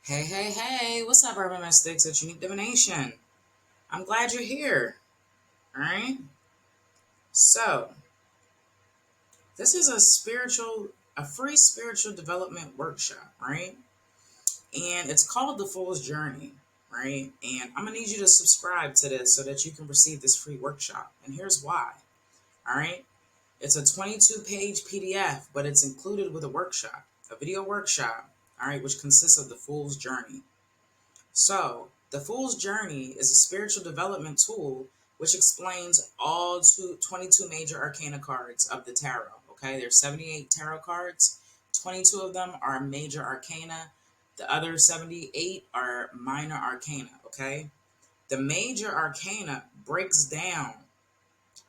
Hey, hey, hey, what's up, urban mystics at Unique Divination? I'm glad you're here. All right. So, this is a free spiritual development workshop, right? And it's called The Fool's Journey, right? And I'm going to need you to subscribe to this so that you can receive this free workshop. And here's why. All right. It's a 22-page PDF, but it's included with a video workshop, all right, which consists of The Fool's Journey. So, the Fool's Journey is a spiritual development tool which explains all 22 major arcana cards of the tarot. Okay, there's 78 tarot cards, 22 of them are major arcana, the other 78 are minor arcana. Okay, the major arcana breaks down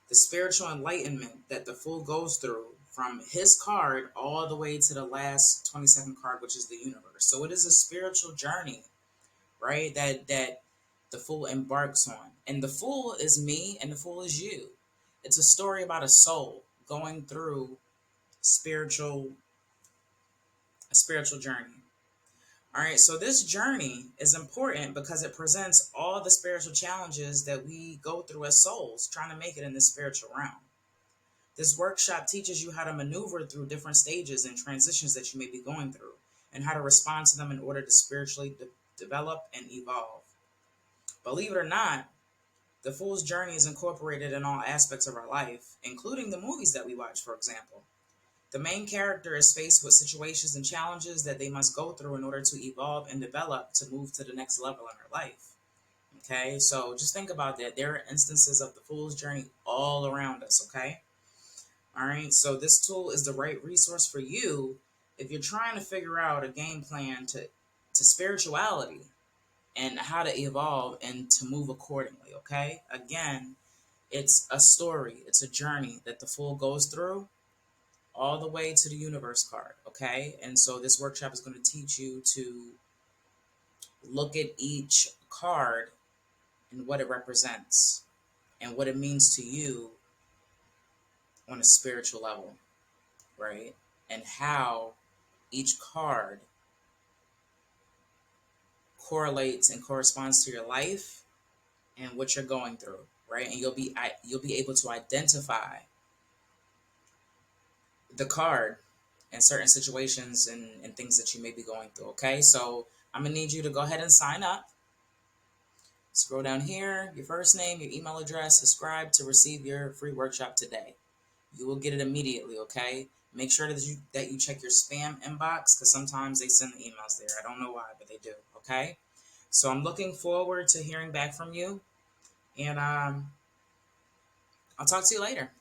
the spiritual enlightenment that the Fool goes through from his card all the way to the last 22nd card, which is the universe. So, it is a spiritual journey, right? That the Fool embarks on. And the Fool is me and the Fool is you. It's a story about a soul going through spiritual a spiritual journey. All right, so this journey is important because it presents all the spiritual challenges that we go through as souls trying to make it in the spiritual realm. This workshop teaches you how to maneuver through different stages and transitions that you may be going through and how to respond to them in order to spiritually develop and evolve. Believe it or not, the Fool's Journey is incorporated in all aspects of our life, including the movies that we watch, for example. The main character is faced with situations and challenges that they must go through in order to evolve and develop to move to the next level in their life. Okay, so just think about that. There are instances of the Fool's Journey all around us, okay? All right, so this tool is the right resource for you if you're trying to figure out a game plan to spirituality and how to evolve and to move accordingly, okay? Again, it's a story, it's a journey that the Fool goes through all the way to the universe card, okay? And so this workshop is going to teach you to look at each card and what it represents and what it means to you on a spiritual level, right? And how each card correlates and corresponds to your life and what you're going through, right? And you'll be able to identify the card in certain situations and things that you may be going through. Okay, so I'm gonna need you to go ahead and sign up. Scroll down here, your first name, your email address, subscribe to receive your free workshop today. You will get it immediately. Okay, make sure that you check your spam inbox because sometimes they send the emails there. I don't know why, but they do. Okay, so I'm looking forward to hearing back from you, and I'll talk to you later.